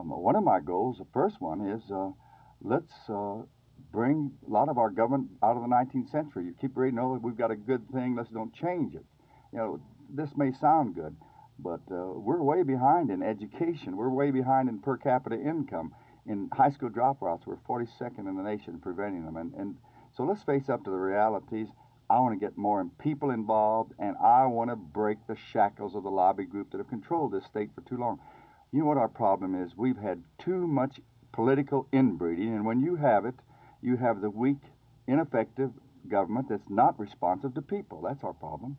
one of my goals, the first one, is let's bring a lot of our government out of the 19th century. You keep reading, oh, we've got a good thing, let's don't change it. You know, this may sound good, but we're way behind in education. We're way behind in per capita income. In high school dropouts, we're 42nd in the nation preventing them. And so let's face up to the realities. I want to get more people involved, and I want to break the shackles of the lobby group that have controlled this state for too long. You know what our problem is? We've had too much political inbreeding, and when you have it, you have the weak, ineffective government that's not responsive to people. That's our problem.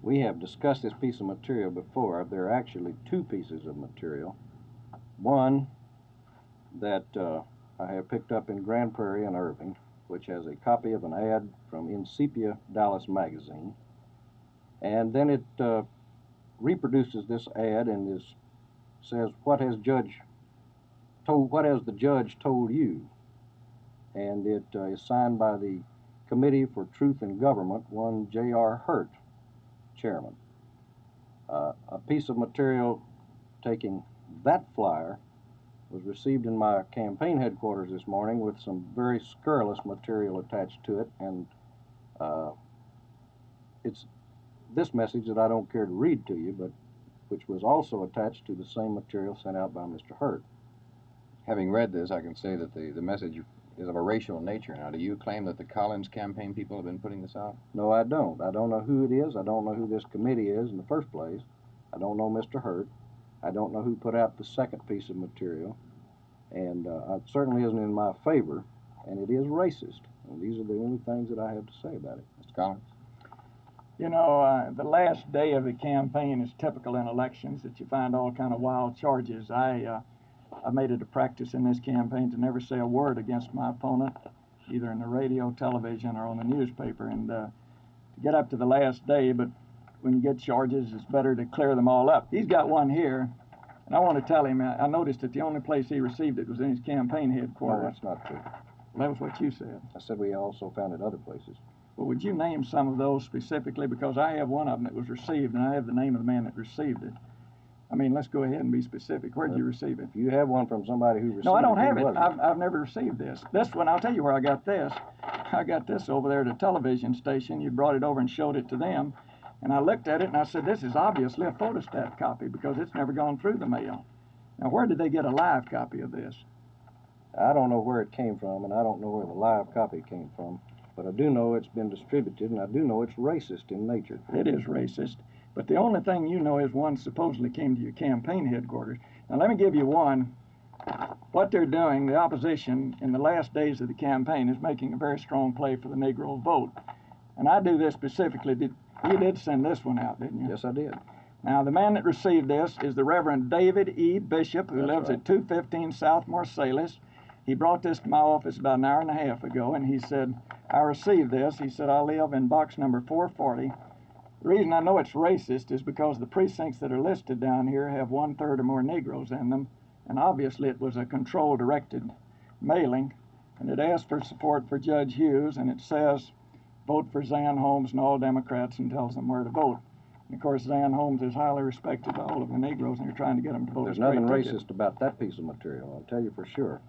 We have discussed this piece of material before. There are actually two pieces of material. One that I have picked up in Grand Prairie and Irving, which has a copy of an ad from Incipia Dallas magazine, and then it reproduces this ad and says, what has the judge told you? And it is signed by the Committee for Truth in Government, one J.R. Hurt, chairman. A piece of material taking that flyer was received in my campaign headquarters this morning with some very scurrilous material attached to it, and it's this message that I don't care to read to you, but which was also attached to the same material sent out by Mr. Hurt. Having read this, I can say that the message is of a racial nature. Now, do you claim that the Collins campaign people have been putting this out? No, I don't. I don't know who it is. I don't know who this committee is in the first place. I don't know Mr. Hurt. I don't know who put out the second piece of material. And it certainly isn't in my favor, and it is racist. And these are the only things that I have to say about it. Mr. Collins? You know, the last day of the campaign is typical in elections, that you find all kind of wild charges. I made it a practice in this campaign to never say a word against my opponent, either in the radio, television, or on the newspaper, and to get up to the last day. But when you get charges, it's better to clear them all up. He's got one here, and I want to tell him, I noticed that the only place he received it was in his campaign headquarters. No, that's not true. Well, that was what you said. I said we also found it other places. Well, would you name some of those specifically? Because I have one of them that was received, and I have the name of the man that received it. I mean, let's go ahead and be specific. Where did you receive it? If you have one from somebody who received it, no, I don't have it. I've never received this. This one, I'll tell you where I got this. I got this over there at a television station. You brought it over and showed it to them. And I looked at it, and I said, this is obviously a photostat copy because it's never gone through the mail. Now, where did they get a live copy of this? I don't know where it came from, and I don't know where the live copy came from. But I do know it's been distributed, and I do know it's racist in nature. It is racist. But the only thing you know is one supposedly came to your campaign headquarters. Now, let me give you one. What they're doing, the opposition, in the last days of the campaign is making a very strong play for the Negro vote. And I do this specifically. You did send this one out, didn't you? Yes, I did. Now, the man that received this is the Reverend David E. Bishop, who lives at 215 South Marsalis. He brought this to my office about an hour and a half ago, and he said, I received this. He said, I live in box number 440. The reason I know it's racist is because the precincts that are listed down here have 1/3 or more Negroes in them, and obviously it was a control-directed mailing, and it asked for support for Judge Hughes, and it says, vote for Zan Holmes and all Democrats, and tells them where to vote. And of course, Zan Holmes is highly respected by all of the Negroes, and you're trying to get them to vote. There's nothing racist about that piece of material, I'll tell you for sure.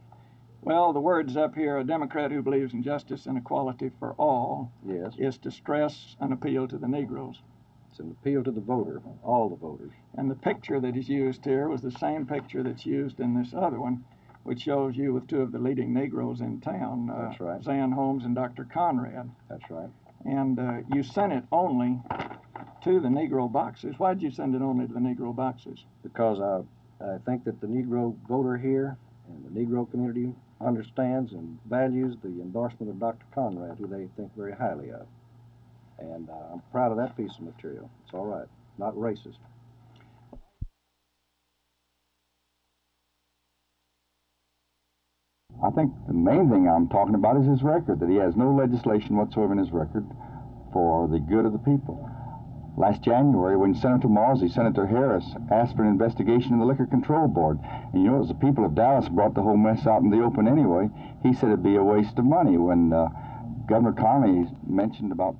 Well, the words up here, a Democrat who believes in justice and equality for all, yes, is to stress an appeal to the Negroes. It's an appeal to the voter, all the voters. And the picture that is used here was the same picture that's used in this other one, which shows you with two of the leading Negroes in town. That's right. Zan Holmes and Dr. Conrad. That's right. And you sent it only to the Negro boxes. Why did you send it only to the Negro boxes? Because I think that the Negro voter here and the Negro community understands and values the endorsement of Dr. Conrad, who they think very highly of. And I'm proud of that piece of material. It's all right, not racist. I think the main thing I'm talking about is his record, that he has no legislation whatsoever in his record for the good of the people. Last January, when Senator Malsey, Senator Harris, asked for an investigation in the Liquor Control Board, and you know, as the people of Dallas brought the whole mess out in the open anyway, he said it'd be a waste of money. When Governor Connolly mentioned about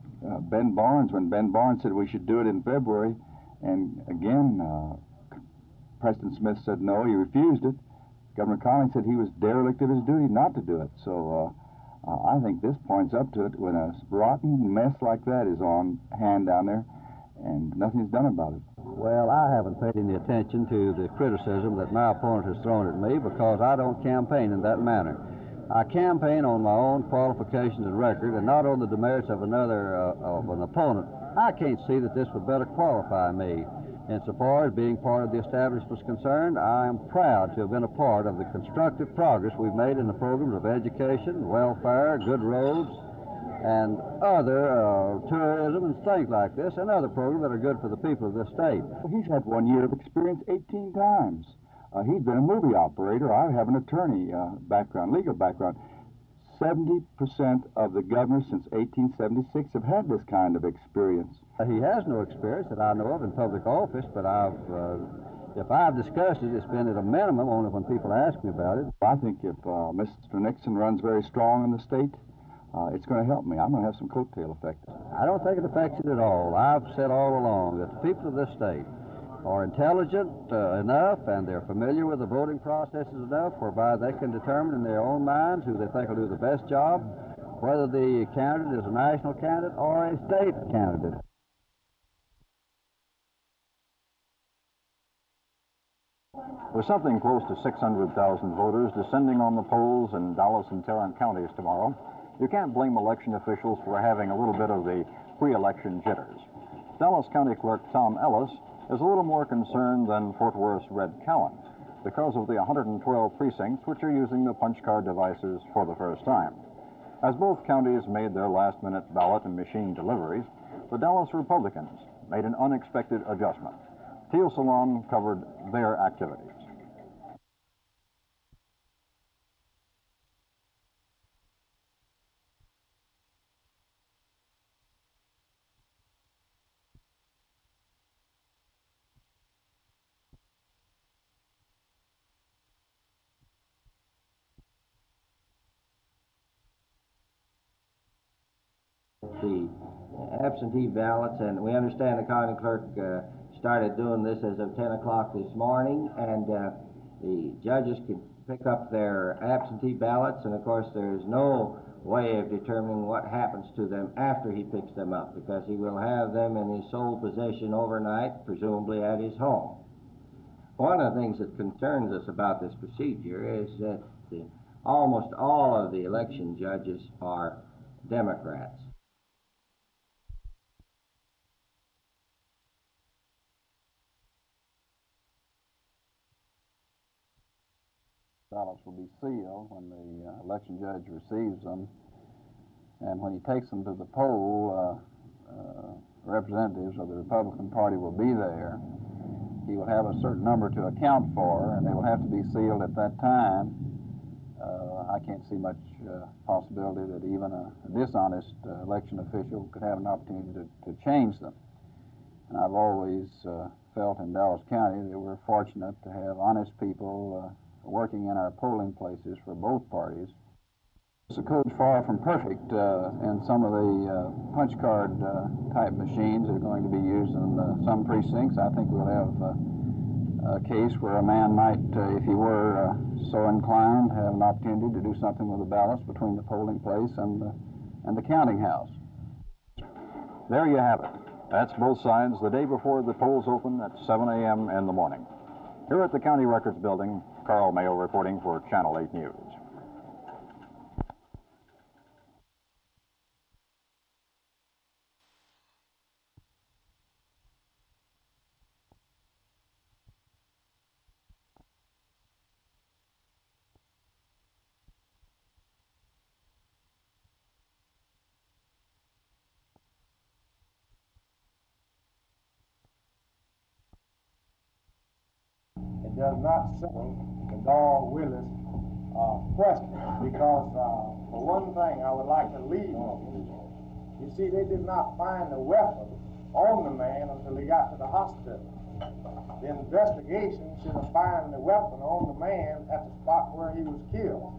Ben Barnes, when Ben Barnes said we should do it in February, and again, Preston Smith said no, he refused it. Governor Connolly said he was derelict of his duty not to do it. So I think this points up to it when a rotten mess like that is on hand down there and nothing's done about it. Well, I haven't paid any attention to the criticism that my opponent has thrown at me because I don't campaign in that manner. I campaign on my own qualifications and record and not on the demerits of an opponent. I can't see that this would better qualify me. Insofar as being part of the establishment is concerned, I am proud to have been a part of the constructive progress we've made in the programs of education, welfare, good roads, and other tourism and things like this, and other programs that are good for the people of this state. Well, he's had 1 year of experience 18 times. He's been a movie operator. I have an attorney background, legal background. 70% of the governors since 1876 have had this kind of experience. He has no experience that I know of in public office, but if I've discussed it, it's been at a minimum only when people ask me about it. I think if Mr. Nixon runs very strong in the state, it's going to help me. I'm going to have some coattail effect. I don't think it affects it at all. I've said all along that the people of this state are intelligent enough and they're familiar with the voting processes enough whereby they can determine in their own minds who they think will do the best job, whether the candidate is a national candidate or a state candidate. With something close to 600,000 voters descending on the polls in Dallas and Tarrant counties tomorrow, you can't blame election officials for having a little bit of the pre-election jitters. Dallas County Clerk Tom Ellis is a little more concerned than Fort Worth's Red Cowan because of the 112 precincts which are using the punch card devices for the first time. As both counties made their last-minute ballot and machine deliveries, the Dallas Republicans made an unexpected adjustment. Teal Salon covered their activities. The absentee ballots, and we understand the county clerk started doing this as of 10 o'clock this morning, and the judges could pick up their absentee ballots, and of course there's no way of determining what happens to them after he picks them up, because he will have them in his sole possession overnight, presumably at his home. One of the things that concerns us about this procedure is that almost all of the election judges are Democrats. Ballots will be sealed when the election judge receives them, and when he takes them to the poll, representatives of the Republican Party will be there. He will have a certain number to account for, and they will have to be sealed at that time. I can't see much possibility that even a dishonest election official could have an opportunity to change them. And I've always felt in Dallas County that we're fortunate to have honest people working in our polling places for both parties. The code's far from perfect, and some of the punch card type machines are going to be used in some precincts. I think we'll have a case where a man might, if he were so inclined, have an opportunity to do something with the ballots between the polling place and the counting house. There you have it. That's both sides the day before the polls open at 7 a.m. in the morning. Here at the County Records Building, Carl Mayo reporting for Channel 8 News. does not settle the Dog Willis question, because for one thing I would like to leave with you see, they did not find the weapon on the man until he got to the hospital. The investigation should have found the weapon on the man at the spot where he was killed.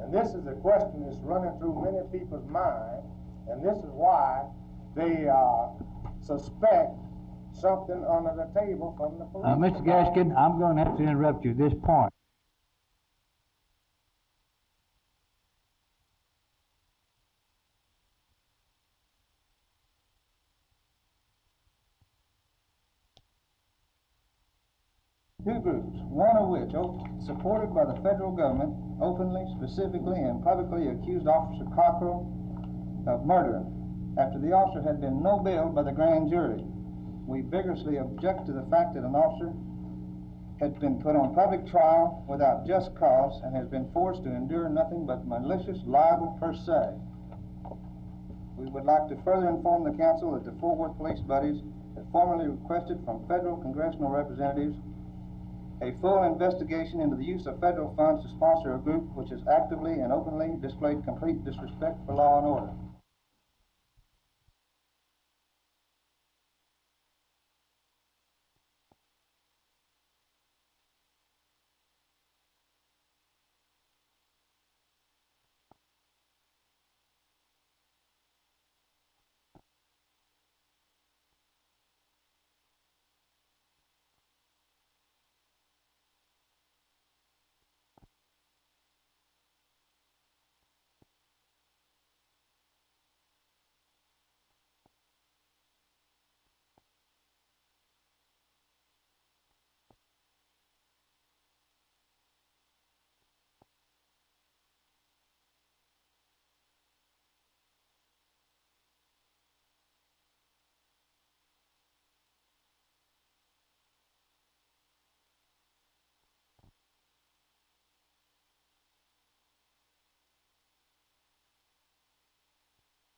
And this is a question that's running through many people's minds, and this is why they suspect something under the table from the police. Mr. Gaskin, I'm going to have to interrupt you at this point. Two groups, one of which, supported by the federal government, openly, specifically, and publicly accused Officer Cockrell of murder after the officer had been no bailed by the grand jury. We vigorously object to the fact that an officer had been put on public trial without just cause and has been forced to endure nothing but malicious libel per se. We would like to further inform the council that the Fort Worth Police Buddies have formally requested from federal congressional representatives a full investigation into the use of federal funds to sponsor a group which has actively and openly displayed complete disrespect for law and order.